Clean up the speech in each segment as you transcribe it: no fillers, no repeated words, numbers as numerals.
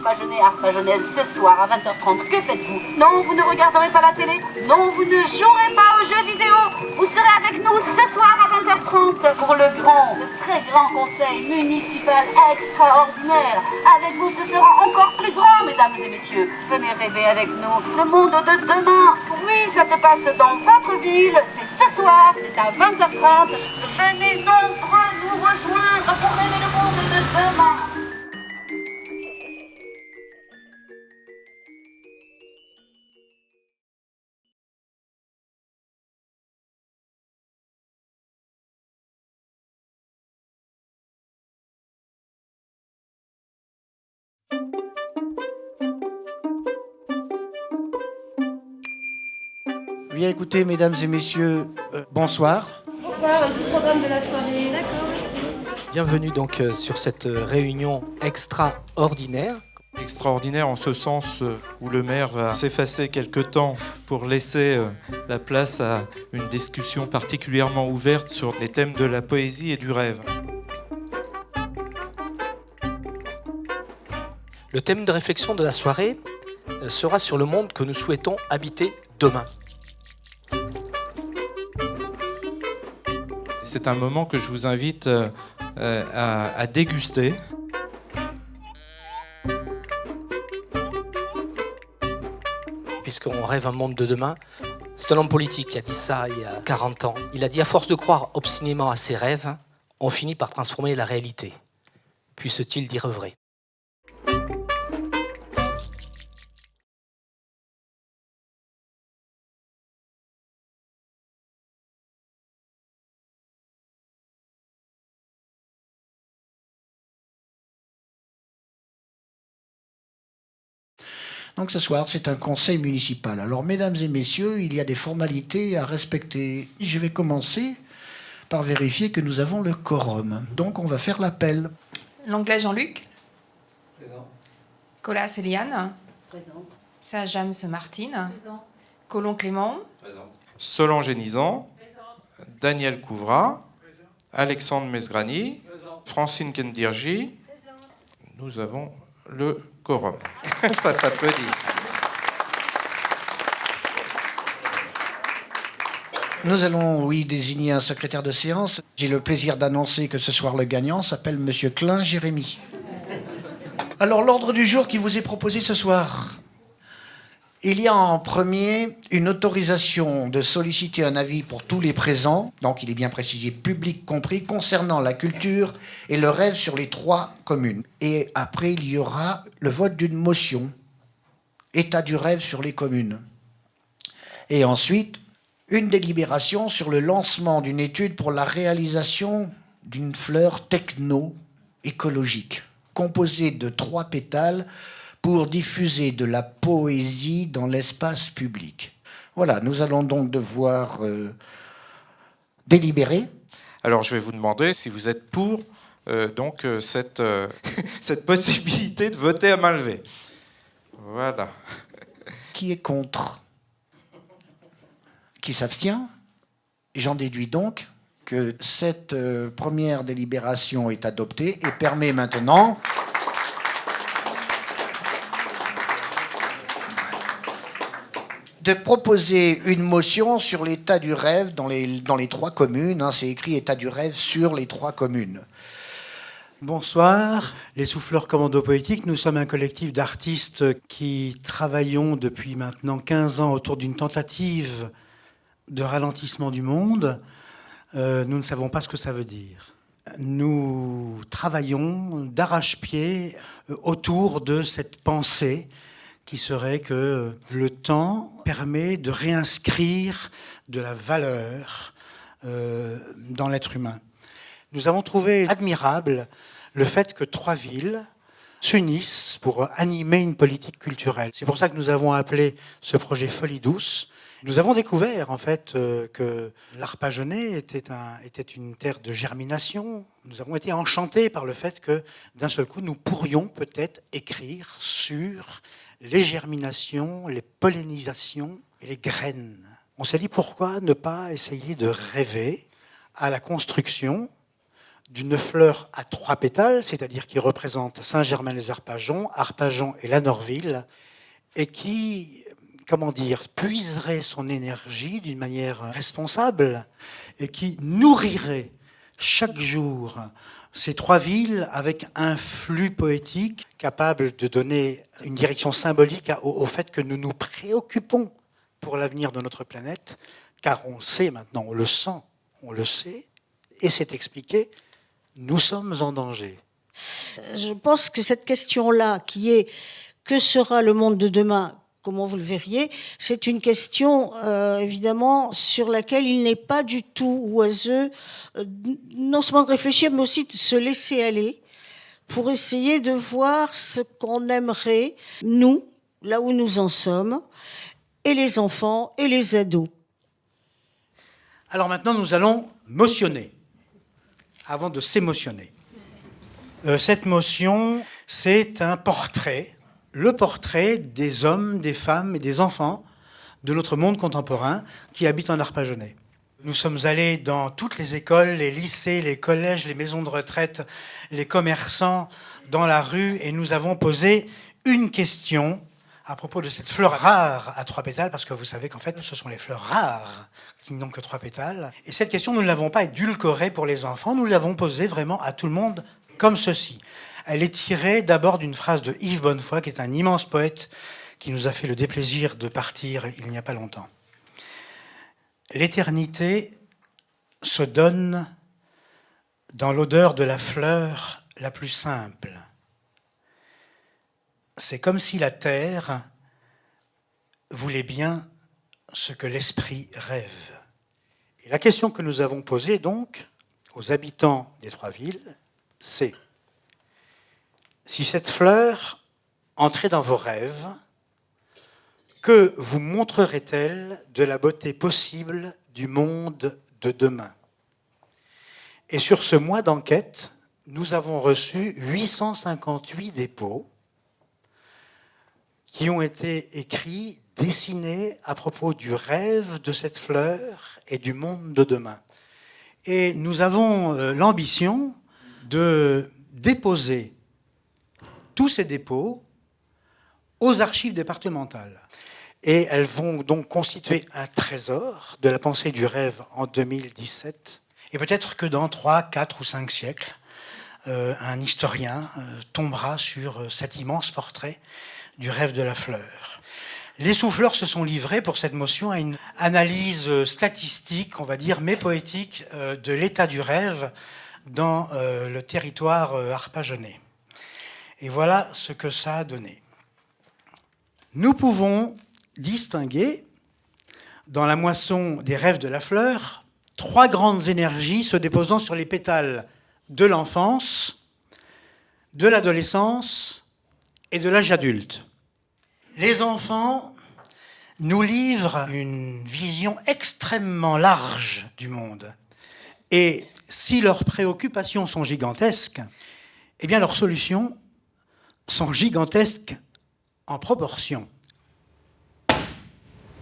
Arpajonnaise, ce soir à 20h30, que faites-vous? Non, vous ne regarderez pas la télé? Non, vous ne jouerez pas aux jeux vidéo? Vous serez avec nous ce soir à 20h30 pour le très grand conseil municipal extraordinaire. Avec vous, ce sera encore plus grand, mesdames et messieurs. Venez rêver avec nous le monde de demain. Oui, ça se passe dans votre ville. C'est ce soir, c'est à 20h30. Venez nombreux nous rejoindre pour rêver le monde de demain. Bien écoutez, mesdames et messieurs, bonsoir. Bonsoir, un petit programme de la soirée, d'accord, merci. Bienvenue donc sur cette réunion extraordinaire. Extraordinaire en ce sens où le maire va s'effacer quelque temps pour laisser la place à une discussion particulièrement ouverte sur les thèmes de la poésie et du rêve. Le thème de réflexion de la soirée sera sur le monde que nous souhaitons habiter demain. C'est un moment que je vous invite à déguster. Puisqu'on rêve un monde de demain, c'est un homme politique qui a dit ça il y a 40 ans. Il a dit, à force de croire obstinément à ses rêves, on finit par transformer la réalité. Puisse-t-il dire vrai? Donc ce soir, c'est un conseil municipal. Alors, mesdames et messieurs, il y a des formalités à respecter. Je vais commencer par vérifier que nous avons le quorum. Donc, on va faire l'appel. Langlais Jean-Luc. Présent. Colas Eliane. Présente. Saint-James Martine. Présent. Colomb Clément. Présent. Solange Génisan. Daniel Couvrat. Alexandre Mesgrani. Francine Kendirji. Nous avons le quorum. Ça s'applaudit. Nous allons, oui, désigner un secrétaire de séance. J'ai le plaisir d'annoncer que ce soir, le gagnant s'appelle Monsieur Klein Jérémy. Alors, l'ordre du jour qui vous est proposé ce soir. Il y a en premier une autorisation de solliciter un avis pour tous les présents, donc il est bien précisé, public compris, concernant la culture et le rêve sur les 3 communes. Et après, il y aura le vote d'une motion, état du rêve sur les communes. Et ensuite, une délibération sur le lancement d'une étude pour la réalisation d'une fleur techno-écologique, composée de 3 pétales, pour diffuser de la poésie dans l'espace public. Voilà, nous allons donc devoir délibérer. Alors, je vais vous demander si vous êtes pour cette possibilité de voter à main levée. Voilà. Qui est contre? Qui s'abstient? J'en déduis donc que cette première délibération est adoptée et permet maintenant de proposer une motion sur l'état du rêve dans les 3 communes. Hein, c'est écrit état du rêve sur les 3 communes. Bonsoir, les Souffleurs Commando Poétiques. Nous sommes un collectif d'artistes qui travaillons depuis maintenant 15 ans autour d'une tentative de ralentissement du monde. Nous ne savons pas ce que ça veut dire. Nous travaillons d'arrache-pied autour de cette pensée qui serait que le temps permet de réinscrire de la valeur dans l'être humain. Nous avons trouvé admirable le fait que 3 villes s'unissent pour animer une politique culturelle. C'est pour ça que nous avons appelé ce projet Folie Douce. Nous avons découvert en fait que l'Arpajonais était une terre de germination. Nous avons été enchantés par le fait que d'un seul coup nous pourrions peut-être écrire sur les germinations, les pollinisations et les graines. On s'est dit pourquoi ne pas essayer de rêver à la construction d'une fleur à 3 pétales, c'est-à-dire qui représente Saint-Germain-les-Arpajons, Arpajon et la Norville, et qui, puiserait son énergie d'une manière responsable et qui nourrirait chaque jour ces 3 villes avec un flux poétique capable de donner une direction symbolique au fait que nous nous préoccupons pour l'avenir de notre planète, car on sait maintenant, on le sent, on le sait, et c'est expliqué, nous sommes en danger. Je pense que cette question-là, qui est « que sera le monde de demain ?» comment vous le verriez, c'est une question évidemment sur laquelle il n'est pas du tout oiseux non seulement de réfléchir, mais aussi de se laisser aller pour essayer de voir ce qu'on aimerait, nous, là où nous en sommes, et les enfants et les ados. Alors maintenant, nous allons motionner, avant de s'émotionner. Cette motion, c'est un portrait, le portrait des hommes, des femmes et des enfants de notre monde contemporain qui habitent en Arpajonais. Nous sommes allés dans toutes les écoles, les lycées, les collèges, les maisons de retraite, les commerçants, dans la rue, et nous avons posé une question à propos de cette fleur rare à 3 pétales, parce que vous savez qu'en fait, ce sont les fleurs rares qui n'ont que 3 pétales. Et cette question, nous ne l'avons pas édulcorée pour les enfants, nous l'avons posée vraiment à tout le monde comme ceci. Elle est tirée d'abord d'une phrase de Yves Bonnefoy, qui est un immense poète qui nous a fait le déplaisir de partir il n'y a pas longtemps. L'éternité se donne dans l'odeur de la fleur la plus simple. C'est comme si la terre voulait bien ce que l'esprit rêve. Et la question que nous avons posée donc aux habitants des 3 villes, c'est: si cette fleur entrait dans vos rêves, que vous montrerait-elle de la beauté possible du monde de demain? Et sur ce mois d'enquête, nous avons reçu 858 dépôts qui ont été écrits, dessinés à propos du rêve de cette fleur et du monde de demain. Et nous avons l'ambition de déposer tous ces dépôts aux archives départementales. Et elles vont donc constituer un trésor de la pensée du rêve en 2017. Et peut-être que dans 3, 4 ou 5 siècles, un historien tombera sur cet immense portrait du rêve de la fleur. Les souffleurs se sont livrés pour cette motion à une analyse statistique, on va dire, mais poétique, de l'état du rêve dans le territoire arpajonais. Et voilà ce que ça a donné. Nous pouvons distinguer, dans la moisson des rêves de la fleur, 3 grandes énergies se déposant sur les pétales de l'enfance, de l'adolescence et de l'âge adulte. Les enfants nous livrent une vision extrêmement large du monde. Et si leurs préoccupations sont gigantesques, eh bien leurs solutions sont gigantesques en proportion.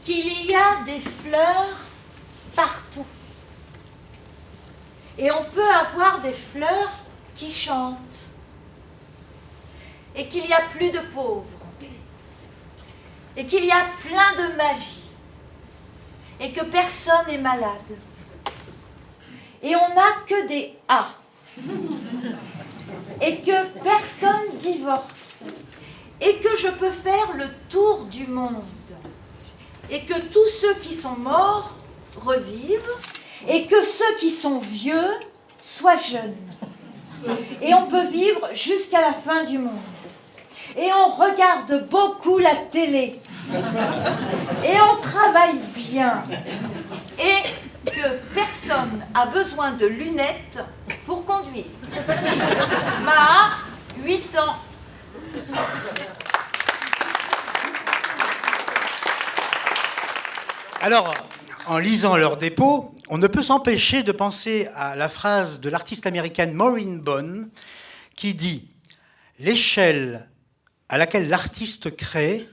Qu'il y a des fleurs partout. Et on peut avoir des fleurs qui chantent. Et qu'il n'y a plus de pauvres. Et qu'il y a plein de magie. Et que personne n'est malade. Et on n'a que des A. Et que personne divorce. Et que je peux faire le tour du monde. Et que tous ceux qui sont morts revivent. Et que ceux qui sont vieux soient jeunes. Et on peut vivre jusqu'à la fin du monde. Et on regarde beaucoup la télé. Et on travaille bien. Et que personne n'a besoin de lunettes pour conduire. Ma 8 ans. Alors, en lisant leurs dépôts, on ne peut s'empêcher de penser à la phrase de l'artiste américaine Maureen Bonn qui dit « L'échelle à laquelle l'artiste crée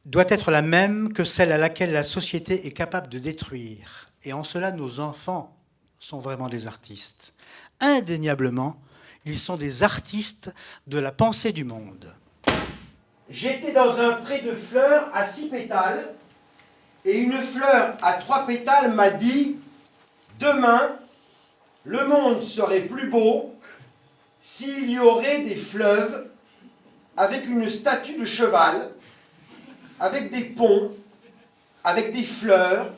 doit être la même que celle à laquelle la société est capable de détruire. Et en cela, nos enfants sont vraiment des artistes. Indéniablement, ils sont des artistes de la pensée du monde. J'étais dans un pré de fleurs à 6 pétales, et une fleur à 3 pétales m'a dit « Demain, le monde serait plus beau s'il y aurait des fleuves avec une statue de cheval, avec des ponts, avec des fleurs,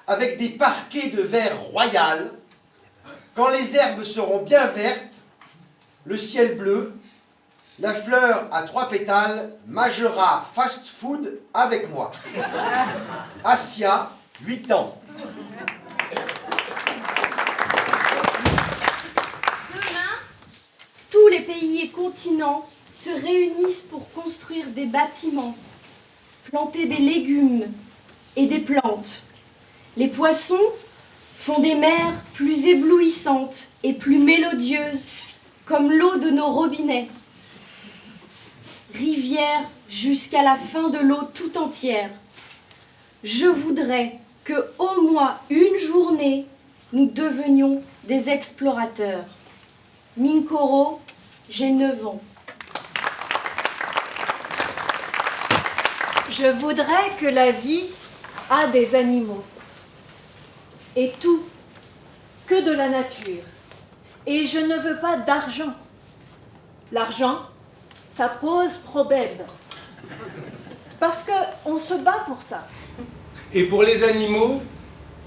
avec des parquets de verre royal. Quand les herbes seront bien vertes, le ciel bleu, la fleur à 3 pétales mangera fast-food avec moi. » Asia, 8 ans. Demain, tous les pays et continents se réunissent pour construire des bâtiments, planter des légumes et des plantes. Les poissons font des mers plus éblouissantes et plus mélodieuses, comme l'eau de nos robinets. Rivière jusqu'à la fin de l'eau tout entière. Je voudrais que, au moins une journée, nous devenions des explorateurs. Minkoro, j'ai 9 ans. Je voudrais que la vie a des animaux. Et tout, que de la nature. Et je ne veux pas d'argent. L'argent, ça pose problème. Parce qu'on se bat pour ça. Et pour les animaux,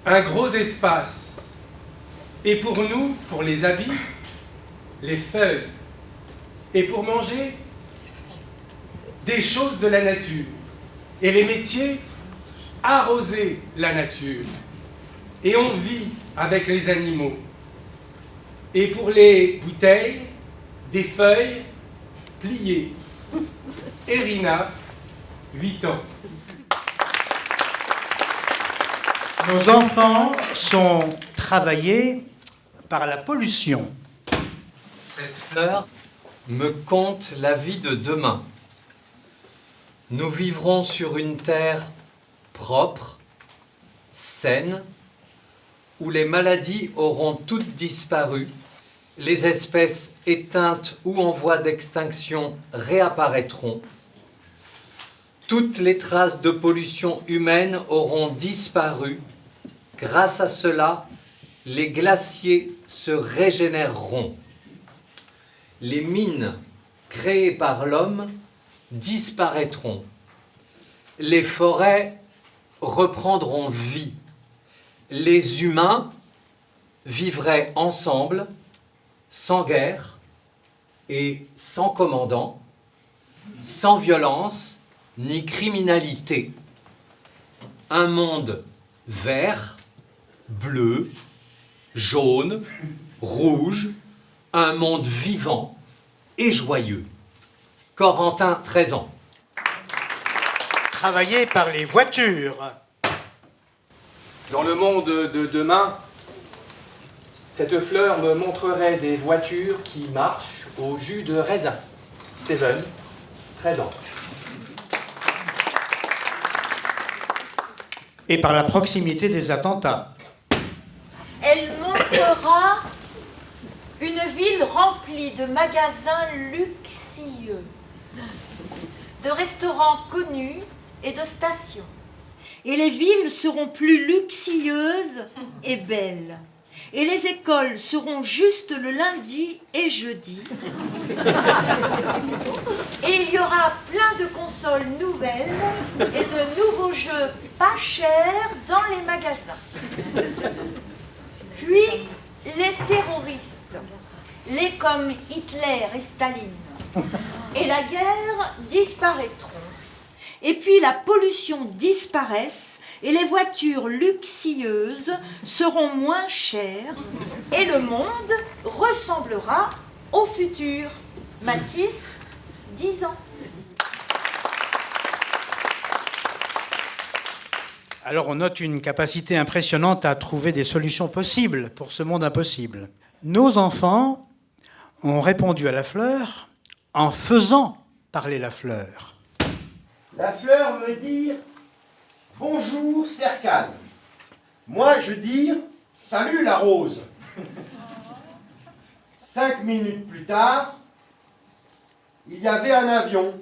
un gros espace. Et pour nous, pour les habits, les feuilles. Et pour manger, des choses de la nature. Et les métiers, arroser la nature. Et on vit avec les animaux. Et pour les bouteilles, des feuilles pliées. Erina, 8 ans. Nos enfants sont travaillés par la pollution. Cette fleur me conte la vie de demain. Nous vivrons sur une terre propre, saine, où les maladies auront toutes disparu, les espèces éteintes ou en voie d'extinction réapparaîtront, toutes les traces de pollution humaine auront disparu. Grâce à cela, les glaciers se régénéreront. Les mines créées par l'homme disparaîtront. Les forêts reprendront vie. Les humains vivraient ensemble, sans guerre et sans commandant, sans violence ni criminalité. Un monde vert, bleu, jaune, rouge, un monde vivant et joyeux. Corentin, 13 ans. Travaillés par les voitures. Dans le monde de demain, cette fleur me montrerait des voitures qui marchent au jus de raisin. Steven, 13 ans. Et par la proximité des attentats. Elle montrera une ville remplie de magasins luxueux, de restaurants connus et de stations. Et les villes seront plus luxueuses et belles. Et les écoles seront juste le lundi et jeudi. Et il y aura plein de consoles nouvelles et de nouveaux jeux pas chers dans les magasins. Puis les terroristes, les comme Hitler et Staline, et la guerre disparaîtront. Et puis la pollution disparaisse et les voitures luxueuses seront moins chères et le monde ressemblera au futur. Mathis, 10 ans. Alors on note une capacité impressionnante à trouver des solutions possibles pour ce monde impossible. Nos enfants ont répondu à la fleur en faisant parler la fleur. La fleur me dit « Bonjour, Serkan ». Moi, je dis « Salut la rose. 5 minutes plus tard, il y avait un avion.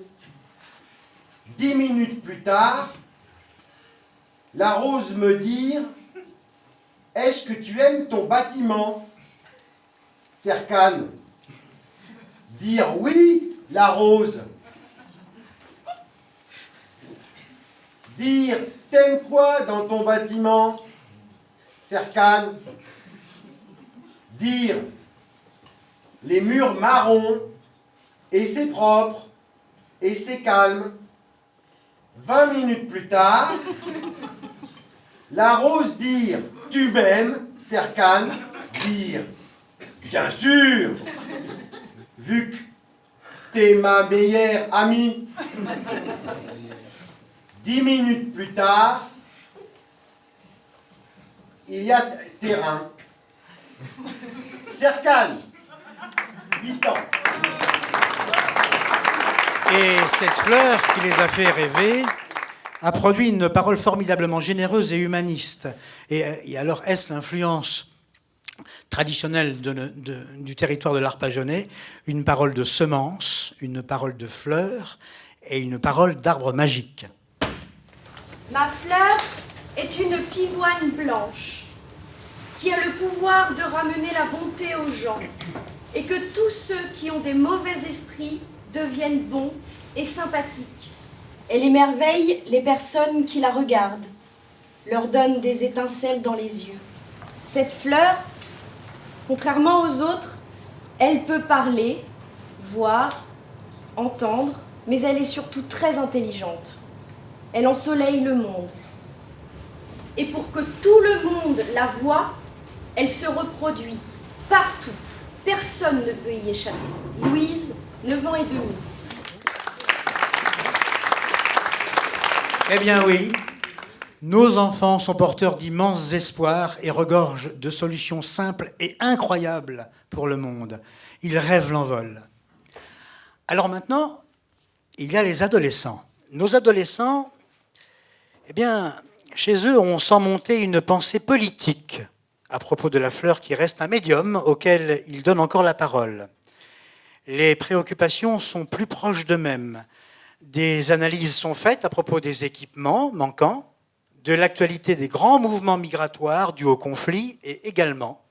10 minutes plus tard, la rose me dit « Est-ce que tu aimes ton bâtiment ?» Serkan. Dire « Oui, la rose ». Dire « T'aimes quoi dans ton bâtiment ?» Serkan. Dire « Les murs marrons, et c'est propre, et c'est calme ». 20 minutes plus tard, la rose dire « Tu m'aimes ?» Serkan. Dire « Bien sûr, vu que t'es ma meilleure amie ». 10 minutes plus tard, il y a terrain. Serkan, 8 ans. Et cette fleur qui les a fait rêver a produit une parole formidablement généreuse et humaniste. Et alors, est-ce l'influence traditionnelle du territoire de l'Arpajonais, une parole de semence, une parole de fleur et une parole d'arbre magique? Ma fleur est une pivoine blanche qui a le pouvoir de ramener la bonté aux gens et que tous ceux qui ont des mauvais esprits deviennent bons et sympathiques. Elle émerveille les personnes qui la regardent, leur donne des étincelles dans les yeux. Cette fleur, contrairement aux autres, elle peut parler, voir, entendre, mais elle est surtout très intelligente. Elle ensoleille le monde. Et pour que tout le monde la voie, elle se reproduit partout. Personne ne peut y échapper. Louise, 9 ans et demi. Eh bien oui, nos enfants sont porteurs d'immenses espoirs et regorgent de solutions simples et incroyables pour le monde. Ils rêvent l'envol. Alors maintenant, il y a les adolescents. Nos adolescents, eh bien, chez eux, on sent monter une pensée politique à propos de la fleur qui reste un médium auquel ils donnent encore la parole. Les préoccupations sont plus proches d'eux-mêmes. Des analyses sont faites à propos des équipements manquants, de l'actualité des grands mouvements migratoires dus au conflit et également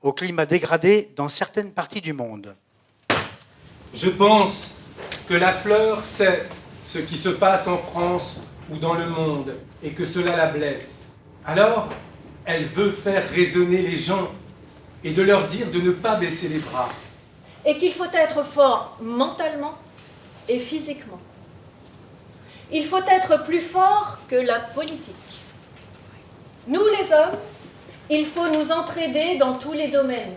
au climat dégradé dans certaines parties du monde. Je pense que la fleur sait ce qui se passe en France ou dans le monde et que cela la blesse. Alors, elle veut faire raisonner les gens et de leur dire de ne pas baisser les bras. Et qu'il faut être fort mentalement et physiquement. Il faut être plus fort que la politique. Nous les hommes, il faut nous entraider dans tous les domaines.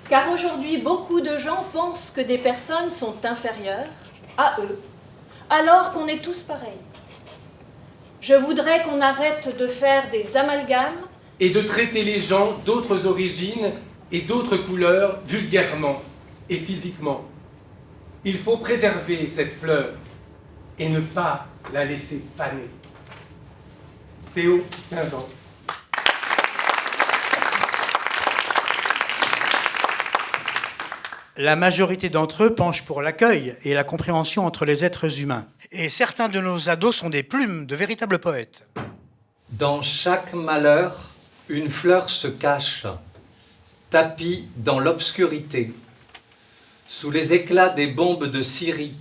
Car aujourd'hui, beaucoup de gens pensent que des personnes sont inférieures à eux, alors qu'on est tous pareils. Je voudrais qu'on arrête de faire des amalgames Et de traiter les gens d'autres origines et d'autres couleurs vulgairement et physiquement. Il faut préserver cette fleur et ne pas la laisser faner. Théo, 15 ans. La majorité d'entre eux penchent pour l'accueil et la compréhension entre les êtres humains. Et certains de nos ados sont des plumes, de véritables poètes. Dans chaque malheur, une fleur se cache, tapie dans l'obscurité, sous les éclats des bombes de Syrie.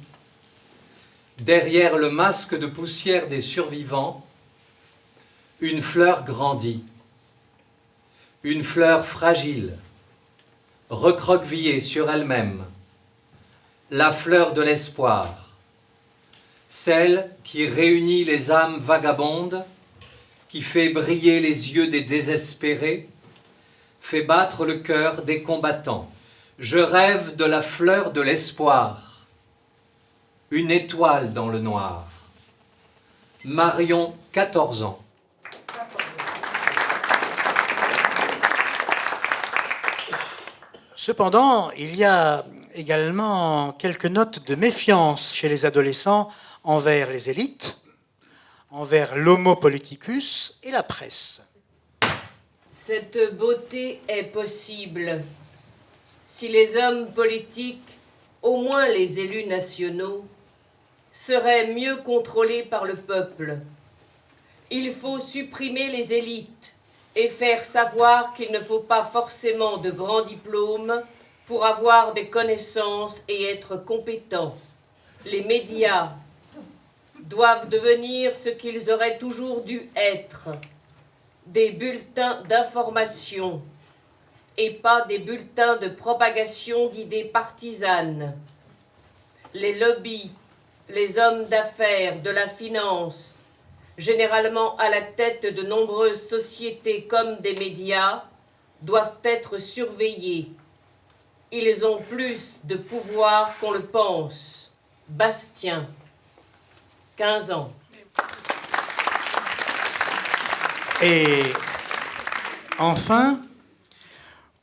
Derrière le masque de poussière des survivants, une fleur grandit. Une fleur fragile, recroquevillée sur elle-même. La fleur de l'espoir, celle qui réunit les âmes vagabondes, qui fait briller les yeux des désespérés, fait battre le cœur des combattants. Je rêve de la fleur de l'espoir, une étoile dans le noir. Marion, 14 ans. Cependant, il y a également quelques notes de méfiance chez les adolescents envers les élites, envers l'homo politicus et la presse. Cette beauté est possible si les hommes politiques, au moins les élus nationaux, seraient mieux contrôlés par le peuple. Il faut supprimer les élites et faire savoir qu'il ne faut pas forcément de grands diplômes pour avoir des connaissances et être compétent. Les médias doivent devenir ce qu'ils auraient toujours dû être, des bulletins d'information et pas des bulletins de propagation d'idées partisanes. Les lobbies, les hommes d'affaires, de la finance, généralement à la tête de nombreuses sociétés comme des médias, doivent être surveillés. Ils ont plus de pouvoir qu'on le pense. Bastien, 15 ans. Et enfin,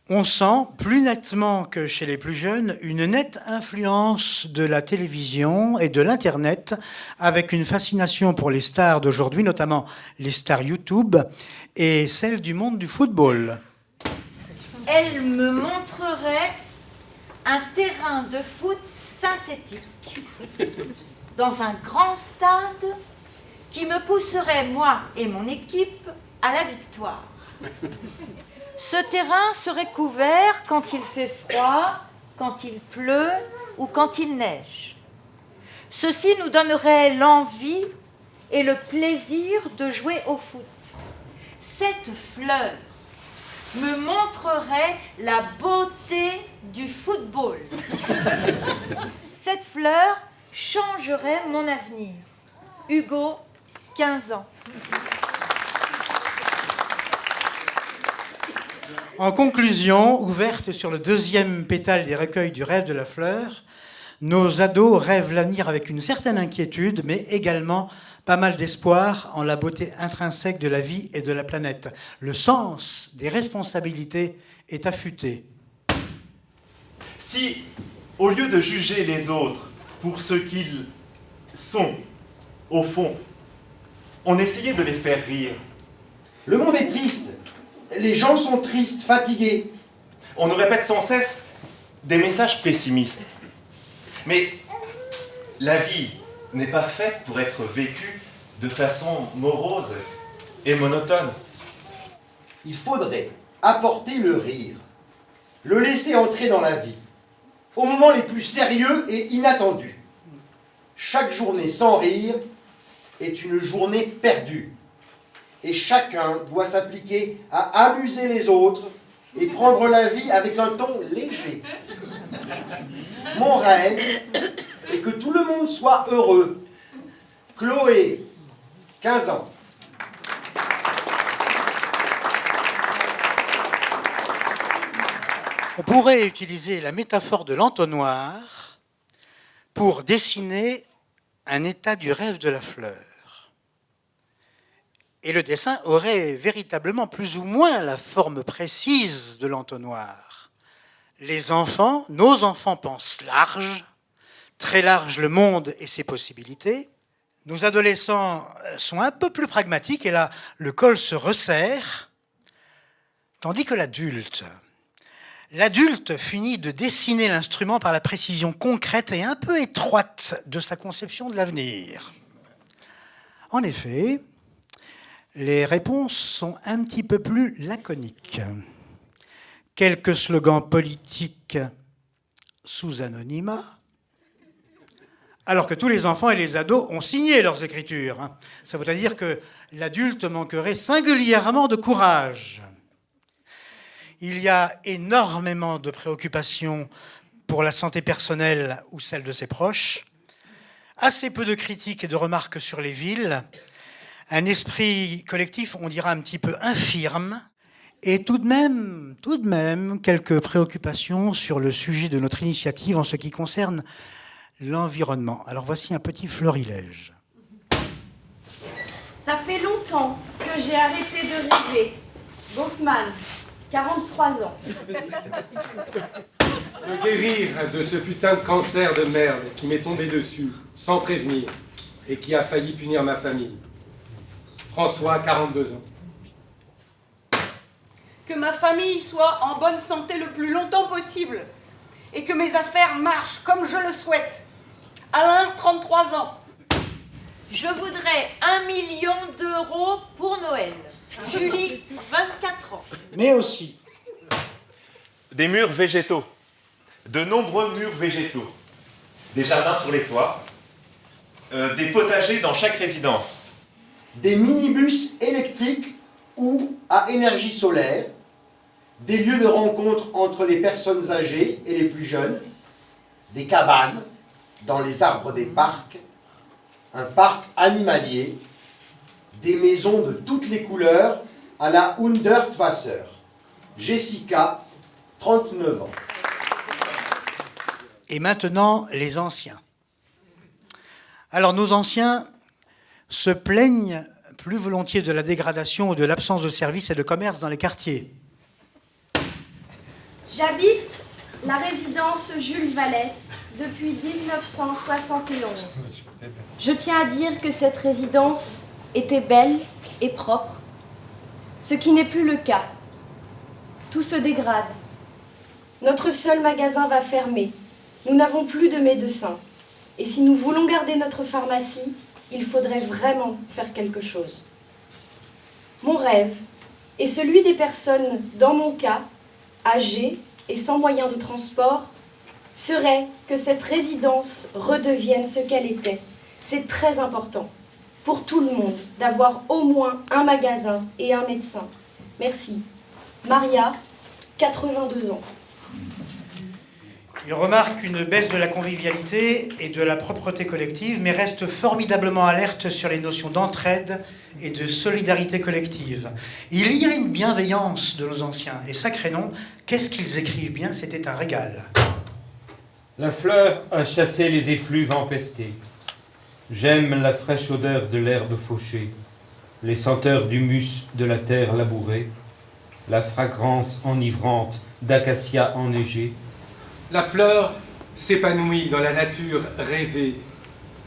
on sent plus nettement que chez les plus jeunes une nette influence de la télévision et de l'Internet, avec une fascination pour les stars d'aujourd'hui, notamment les stars YouTube et celles du monde du football. Elle me montrerait un terrain de foot synthétique dans un grand stade qui me pousserait, moi et mon équipe, à la victoire. Ce terrain serait couvert quand il fait froid, quand il pleut ou quand il neige. Ceci nous donnerait l'envie et le plaisir de jouer au foot. Cette fleur me montrerait la beauté du football. Cette fleur changerait mon avenir. Hugo, 15 ans. En conclusion, ouverte sur le deuxième pétale des recueils du rêve de la fleur, nos ados rêvent l'avenir avec une certaine inquiétude, mais également pas mal d'espoir en la beauté intrinsèque de la vie et de la planète. Le sens des responsabilités est affûté. Si, au lieu de juger les autres pour ce qu'ils sont, au fond, on essayait de les faire rire. Le monde est triste. Les gens sont tristes, fatigués. On nous répète sans cesse des messages pessimistes. Mais la vie n'est pas faite pour être vécue de façon morose et monotone. Il faudrait apporter le rire, le laisser entrer dans la vie, au moment les plus sérieux et inattendus. Chaque journée sans rire est une journée perdue. Et chacun doit s'appliquer à amuser les autres et prendre la vie avec un ton léger. Mon rêve est que tout le monde soit heureux. Chloé, 15 ans. On pourrait utiliser la métaphore de l'entonnoir pour dessiner un état du rêve de la fleur. Et le dessin aurait véritablement plus ou moins la forme précise de l'entonnoir. Les enfants, nos enfants pensent large, très large le monde et ses possibilités. Nos adolescents sont un peu plus pragmatiques et là, le col se resserre. Tandis que l'adulte finit de dessiner l'instrument par la précision concrète et un peu étroite de sa conception de l'avenir. En effet, les réponses sont un petit peu plus laconiques. Quelques slogans politiques sous anonymat, alors que tous les enfants et les ados ont signé leurs écritures. Ça veut dire que l'adulte manquerait singulièrement de courage. Il y a énormément de préoccupations pour la santé personnelle ou celle de ses proches, assez peu de critiques et de remarques sur les villes, un esprit collectif, on dira un petit peu infirme, et tout de même quelques préoccupations sur le sujet de notre initiative en ce qui concerne l'environnement. Alors voici un petit florilège. Ça fait longtemps que j'ai arrêté de rêver. Goffman, 43 ans. Me guérir de ce putain de cancer de merde qui m'est tombé dessus, sans prévenir, et qui a failli punir ma famille. François, 42 ans. que ma famille soit en bonne santé le plus longtemps possible et que mes affaires marchent comme je le souhaite. Alain, 33 ans. Je voudrais 1 million d'euros pour Noël. Julie, 24 ans. Mais aussi des murs végétaux, de nombreux murs végétaux, des jardins sur les toits, des potagers dans chaque résidence. Des minibus électriques ou à énergie solaire, des lieux de rencontre entre les personnes âgées et les plus jeunes, des cabanes dans les arbres des parcs, un parc animalier, des maisons de toutes les couleurs à la Hundertwasser. Jessica, 39 ans. Et maintenant, les anciens. Alors, nos anciens se plaignent plus volontiers de la dégradation ou de l'absence de services et de commerce dans les quartiers. J'habite la résidence Jules Vallès depuis 1971. Je tiens à dire que cette résidence était belle et propre, ce qui n'est plus le cas. Tout se dégrade. Notre seul magasin va fermer. Nous n'avons plus de médecins. Et si nous voulons garder notre pharmacie, il faudrait vraiment faire quelque chose. Mon rêve, et celui des personnes, dans mon cas, âgées et sans moyens de transport, serait que cette résidence redevienne ce qu'elle était. C'est très important pour tout le monde d'avoir au moins un magasin et un médecin. Merci. Maria, 82 ans. Il remarque une baisse de la convivialité et de la propreté collective, mais reste formidablement alerte sur les notions d'entraide et de solidarité collective. Il y a une bienveillance de nos anciens, et sacré nom, qu'est-ce qu'ils écrivent bien, c'était un régal. La fleur a chassé les effluves empestés. J'aime la fraîche odeur de l'herbe fauchée, les senteurs d'humus de la terre labourée, la fragrance enivrante d'acacia enneigée. La fleur s'épanouit dans la nature rêvée,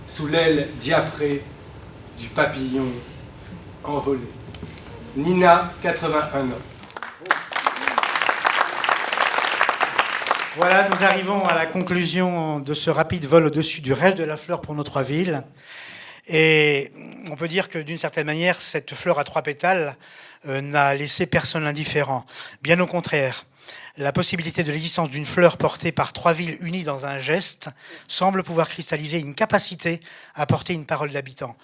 sous l'aile diaprée du papillon envolé. Nina, 81 ans. Voilà, nous arrivons à la conclusion de ce rapide vol au-dessus du rêve de la fleur pour notre ville. Et on peut dire que d'une certaine manière, cette fleur à 3 pétales n'a laissé personne indifférent. Bien au contraire, la possibilité de l'existence d'une fleur portée par 3 villes unies dans un geste semble pouvoir cristalliser une capacité à porter une parole d'habitant.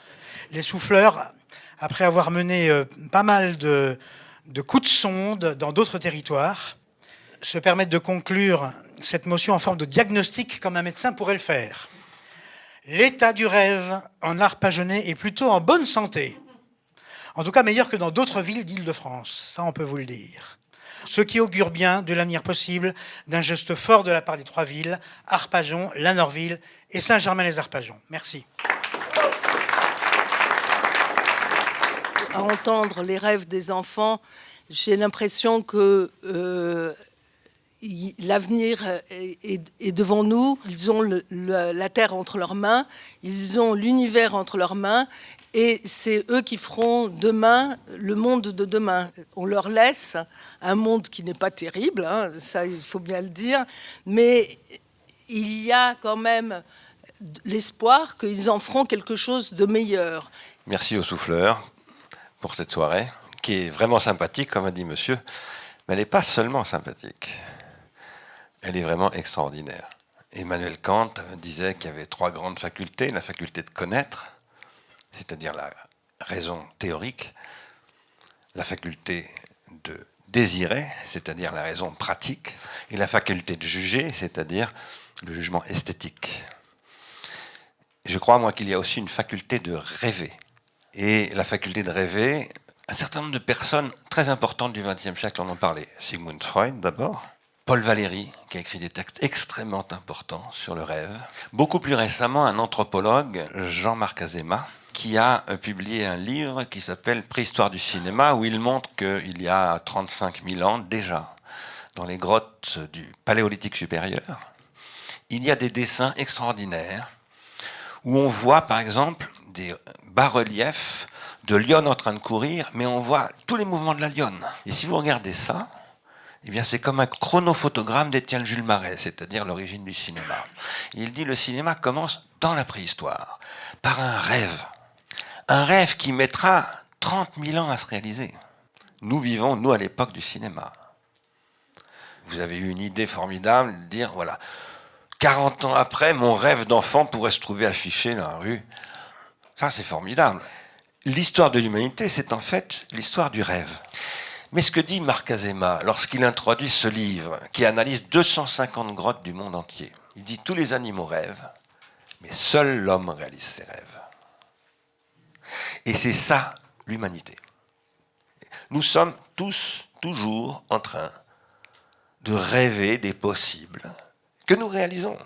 Les souffleurs, après avoir mené pas mal de coups de sonde dans d'autres territoires, se permettent de conclure cette motion en forme de diagnostic comme un médecin pourrait le faire. L'état du rêve en Arpajonais est plutôt en bonne santé. En tout cas, meilleur que dans d'autres villes d'Île-de-France. Ça, on peut vous le dire. Ce qui augure bien de l'avenir possible d'un geste fort de la part des 3 villes, Arpajon, Lanorville et Saint-Germain-les-Arpajons. Merci. À entendre les rêves des enfants, j'ai l'impression que l'avenir est devant nous. Ils ont la terre entre leurs mains, ils ont l'univers entre leurs mains, et c'est eux qui feront demain le monde de demain. On leur laisse un monde qui n'est pas terrible, hein, ça il faut bien le dire, mais il y a quand même l'espoir qu'ils en feront quelque chose de meilleur. Merci aux souffleurs pour cette soirée, qui est vraiment sympathique, comme a dit monsieur, mais elle n'est pas seulement sympathique. Elle est vraiment extraordinaire. Emmanuel Kant disait qu'il y avait 3 grandes facultés. La faculté de connaître, c'est-à-dire la raison théorique. La faculté de désirer, c'est-à-dire la raison pratique. Et la faculté de juger, c'est-à-dire le jugement esthétique. Je crois, moi, qu'il y a aussi une faculté de rêver. Et la faculté de rêver, un certain nombre de personnes très importantes du XXe siècle en ont parlé. Sigmund Freud, d'abord. Paul Valéry, qui a écrit des textes extrêmement importants sur le rêve. Beaucoup plus récemment, un anthropologue, Jean-Marc Azéma, qui a publié un livre qui s'appelle « Préhistoire du cinéma », où il montre qu'il y a 35 000 ans déjà, dans les grottes du Paléolithique supérieur, il y a des dessins extraordinaires où on voit, par exemple, des bas-reliefs de lionnes en train de courir, mais on voit tous les mouvements de la lionne. Et si vous regardez ça, eh bien c'est comme un chronophotogramme d'Étienne Jules Marais, c'est-à-dire l'origine du cinéma. Il dit le cinéma commence dans la préhistoire, par un rêve qui mettra 30 000 ans à se réaliser. Nous vivons, nous, à l'époque du cinéma. Vous avez eu une idée formidable de dire, voilà, 40 ans après, mon rêve d'enfant pourrait se trouver affiché dans la rue. Ça, c'est formidable. L'histoire de l'humanité, c'est en fait l'histoire du rêve. Mais ce que dit Marc Azéma, lorsqu'il introduit ce livre, qui analyse 250 grottes du monde entier, il dit tous les animaux rêvent, mais seul l'homme réalise ses rêves. Et c'est ça, l'humanité. Nous sommes tous, toujours, en train de rêver des possibles que nous réalisons.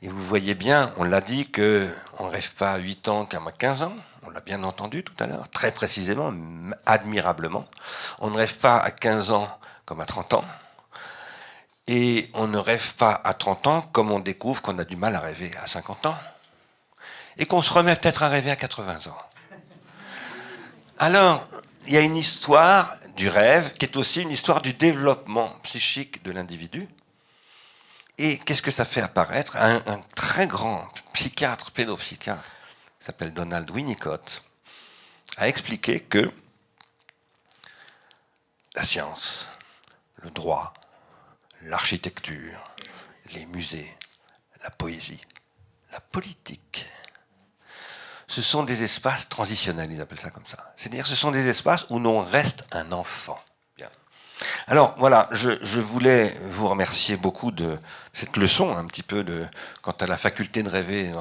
Et vous voyez bien, on l'a dit, qu'on ne rêve pas à 8 ans comme à 15 ans. On l'a bien entendu tout à l'heure, très précisément, admirablement. On ne rêve pas à 15 ans comme à 30 ans. Et on ne rêve pas à 30 ans comme on découvre qu'on a du mal à rêver à 50 ans. Et qu'on se remet peut-être à rêver à 80 ans. Alors, il y a une histoire du rêve qui est aussi une histoire du développement psychique de l'individu. Et qu'est-ce que ça fait apparaître ? Un très grand psychiatre, pédopsychiatre, qui s'appelle Donald Winnicott, a expliqué que la science, le droit, l'architecture, les musées, la poésie, la politique, ce sont des espaces transitionnels, ils appellent ça comme ça. C'est-à-dire ce sont des espaces où l'on reste un enfant. Bien. Alors voilà, je voulais vous remercier beaucoup de cette leçon, un petit peu quant à la faculté de rêver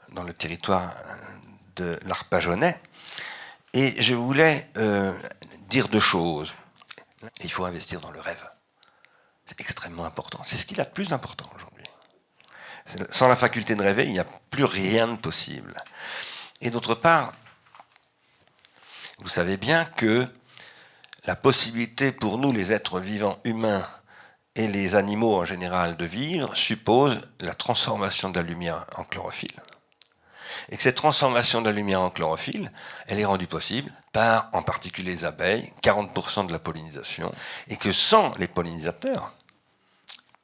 dans le territoire de l'Arpajonais. Et je voulais dire 2 choses. Il faut investir dans le rêve. C'est extrêmement important. C'est ce qu'il y a de plus important aujourd'hui. Sans la faculté de rêver, il n'y a plus rien de possible. Et d'autre part, vous savez bien que la possibilité pour nous, les êtres vivants humains et les animaux en général de vivre, suppose la transformation de la lumière en chlorophylle. Et que cette transformation de la lumière en chlorophylle, elle est rendue possible par, en particulier les abeilles, 40% de la pollinisation, et que sans les pollinisateurs,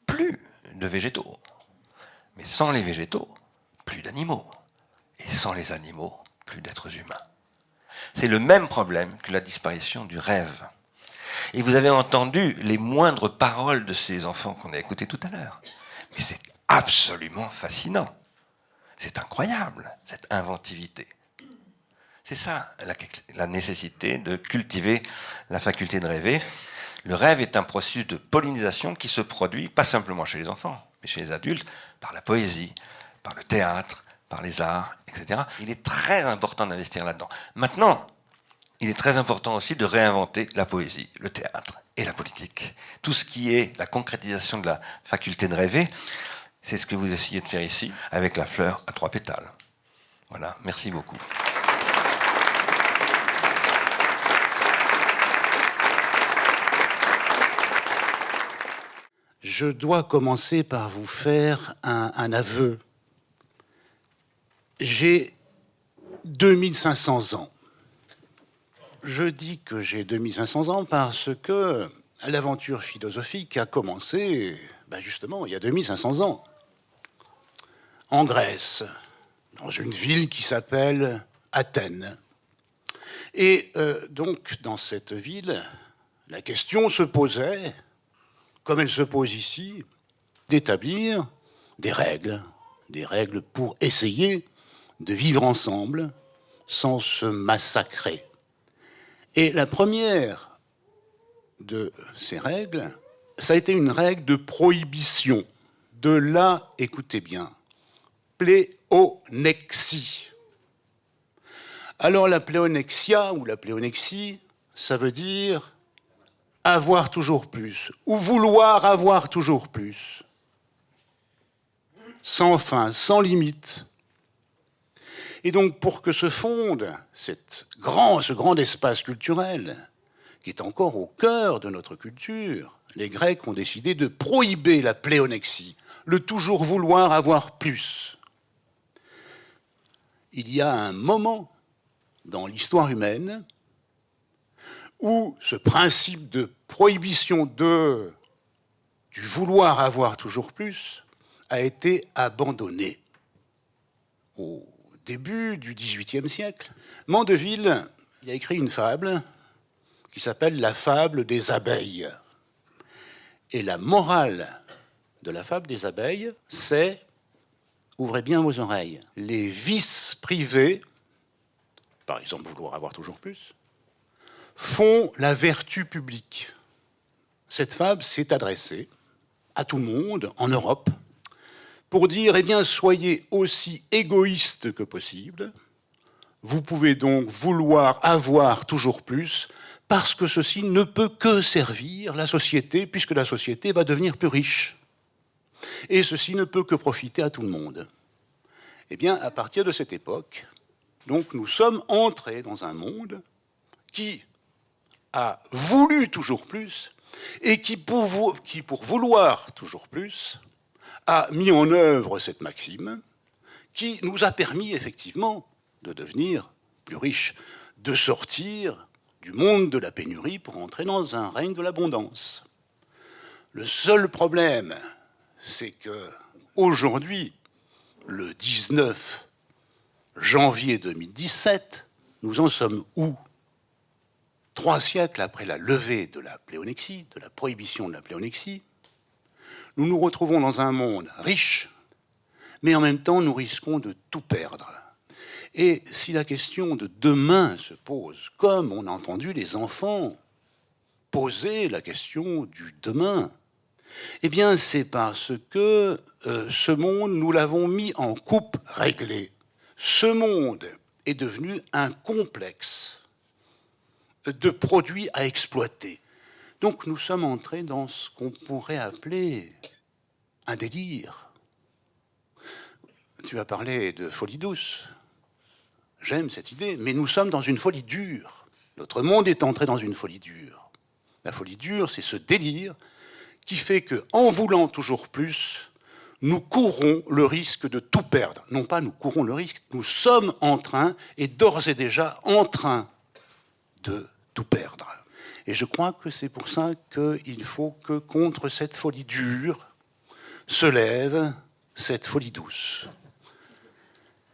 plus de végétaux. Mais sans les végétaux, plus d'animaux. Et sans les animaux, plus d'êtres humains. C'est le même problème que la disparition du rêve. Et vous avez entendu les moindres paroles de ces enfants qu'on a écoutés tout à l'heure. Mais c'est absolument fascinant. C'est incroyable, cette inventivité. C'est ça, la nécessité de cultiver la faculté de rêver. Le rêve est un processus de pollinisation qui se produit, pas simplement chez les enfants, mais chez les adultes, par la poésie, par le théâtre, par les arts, etc. Il est très important d'investir là-dedans. Maintenant, il est très important aussi de réinventer la poésie, le théâtre et la politique. Tout ce qui est la concrétisation de la faculté de rêver, c'est ce que vous essayez de faire ici, avec la fleur à 3 pétales. Voilà, merci beaucoup. Je dois commencer par vous faire un aveu. J'ai 2500 ans. Je dis que j'ai 2500 ans parce que l'aventure philosophique a commencé, justement, il y a 2500 ans. En Grèce, dans une ville qui s'appelle Athènes. Et donc, dans cette ville, la question se posait, comme elle se pose ici, d'établir des règles pour essayer de vivre ensemble sans se massacrer. Et la première de ces règles, ça a été une règle de prohibition, de la, écoutez bien, pléonexie. Alors la pléonexia ou la pléonexie, ça veut dire avoir toujours plus, ou vouloir avoir toujours plus. Sans fin, sans limite. Et donc, pour que se fonde ce grand espace culturel, qui est encore au cœur de notre culture, les Grecs ont décidé de prohiber la pléonexie, le toujours vouloir avoir plus. il y a un moment dans l'histoire humaine où ce principe de prohibition du vouloir avoir toujours plus a été abandonné. Au début du XVIIIe siècle, Mandeville il a écrit une fable qui s'appelle La fable des abeilles. Et la morale de la fable des abeilles, c'est, ouvrez bien vos oreilles, les vices privés, par exemple vouloir avoir toujours plus, font la vertu publique. Cette fable s'est adressée à tout le monde en Europe pour dire, eh bien, soyez aussi égoïstes que possible. Vous pouvez donc vouloir avoir toujours plus parce que ceci ne peut que servir la société puisque la société va devenir plus riche. Et ceci ne peut que profiter à tout le monde. Eh bien, à partir de cette époque, donc, nous sommes entrés dans un monde qui a voulu toujours plus et qui, pour vouloir toujours plus, a mis en œuvre cette maxime qui nous a permis effectivement de devenir plus riches, de sortir du monde de la pénurie pour entrer dans un règne de l'abondance. Le seul problème, c'est que aujourd'hui, le 19 janvier 2017, nous en sommes où? 3 siècles après la levée de la pléonexie, de la prohibition de la pléonexie, nous nous retrouvons dans un monde riche, mais en même temps, nous risquons de tout perdre. Et si la question de demain se pose, comme on a entendu les enfants poser la question du demain, eh bien, c'est parce que ce monde, nous l'avons mis en coupe réglée. Ce monde est devenu un complexe de produits à exploiter. Donc nous sommes entrés dans ce qu'on pourrait appeler un délire. Tu as parlé de folie douce. J'aime cette idée, mais nous sommes dans une folie dure. Notre monde est entré dans une folie dure. La folie dure, c'est ce délire qui fait qu'en voulant toujours plus, nous courons le risque de tout perdre. Non pas nous courons le risque, nous sommes en train, et d'ores et déjà en train, de tout perdre. Et je crois que c'est pour ça qu'il faut que contre cette folie dure se lève cette folie douce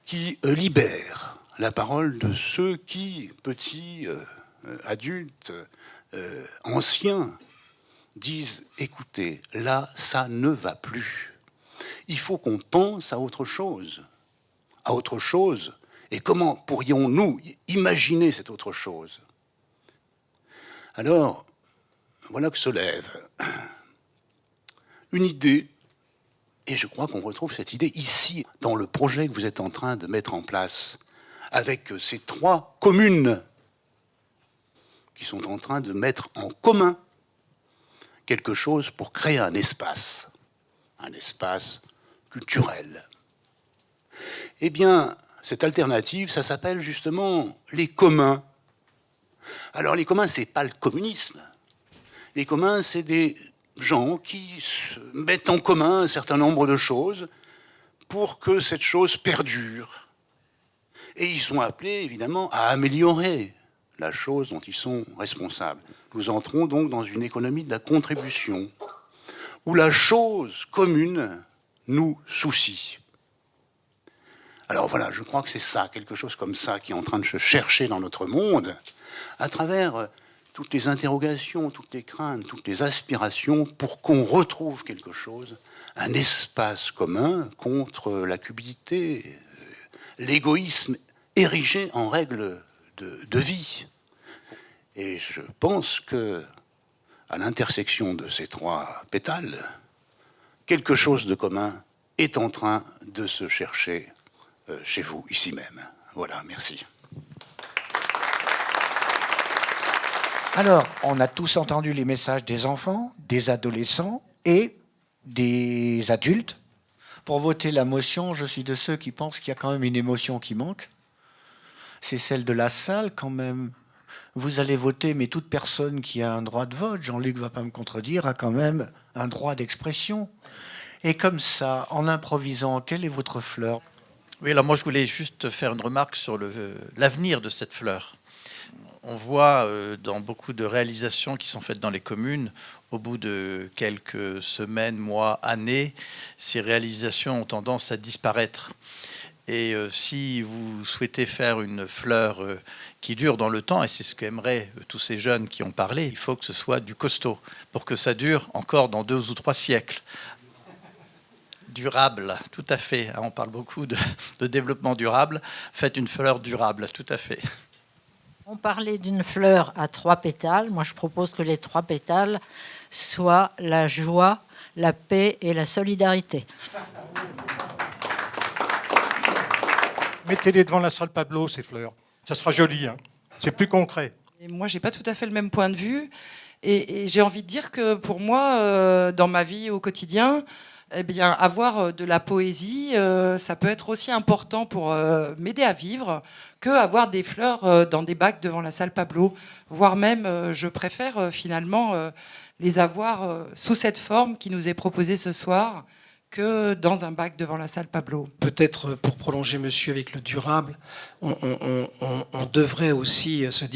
qui libère la parole de ceux qui, petits, adultes, anciens, disent « Écoutez, là, ça ne va plus. Il faut qu'on pense à autre chose. À autre chose. Et comment pourrions-nous imaginer cette autre chose ?» Alors, voilà que se lève une idée, et je crois qu'on retrouve cette idée ici, dans le projet que vous êtes en train de mettre en place, avec ces 3 communes qui sont en train de mettre en commun quelque chose pour créer un espace culturel. Eh bien, cette alternative, ça s'appelle justement les communs. Alors les communs, c'est pas le communisme. Les communs, c'est des gens qui mettent en commun un certain nombre de choses pour que cette chose perdure. Et ils sont appelés, évidemment, à améliorer la chose dont ils sont responsables. Nous entrons donc dans une économie de la contribution, où la chose commune nous soucie. Alors voilà, je crois que c'est ça, quelque chose comme ça, qui est en train de se chercher dans notre monde, à travers toutes les interrogations, toutes les craintes, toutes les aspirations, pour qu'on retrouve quelque chose, un espace commun contre la cupidité, l'égoïsme érigé en règle de vie. Et je pense que, à l'intersection de ces 3 pétales, quelque chose de commun est en train de se chercher chez vous, ici même. Voilà, merci. Alors, on a tous entendu les messages des enfants, des adolescents et des adultes. Pour voter la motion, je suis de ceux qui pensent qu'il y a quand même une émotion qui manque. C'est celle de la salle quand même. Vous allez voter, mais toute personne qui a un droit de vote, Jean-Luc ne va pas me contredire, a quand même un droit d'expression. Et comme ça, en improvisant, quelle est votre fleur? Oui, alors moi je voulais juste faire une remarque sur l'avenir de cette fleur. On voit dans beaucoup de réalisations qui sont faites dans les communes, au bout de quelques semaines, mois, années, ces réalisations ont tendance à disparaître. Et si vous souhaitez faire une fleur qui dure dans le temps, et c'est ce qu'aimeraient tous ces jeunes qui ont parlé, il faut que ce soit du costaud, pour que ça dure encore dans 2 ou 3 siècles. Durable, tout à fait. On parle beaucoup de développement durable. Faites une fleur durable, tout à fait. On parlait d'une fleur à 3 pétales. Moi, je propose que les 3 pétales soient la joie, la paix et la solidarité. Mettez-les devant la salle Pablo, ces fleurs. Ça sera joli, hein. C'est plus concret. Et moi, j'ai pas tout à fait le même point de vue. Et j'ai envie de dire que pour moi, dans ma vie au quotidien, eh bien, avoir de la poésie, ça peut être aussi important pour m'aider à vivre que avoir des fleurs dans des bacs devant la salle Pablo. Voire même, je préfère finalement les avoir sous cette forme qui nous est proposée ce soir que dans un bac devant la salle Pablo. Peut-être pour prolonger monsieur avec le durable, on devrait aussi se dire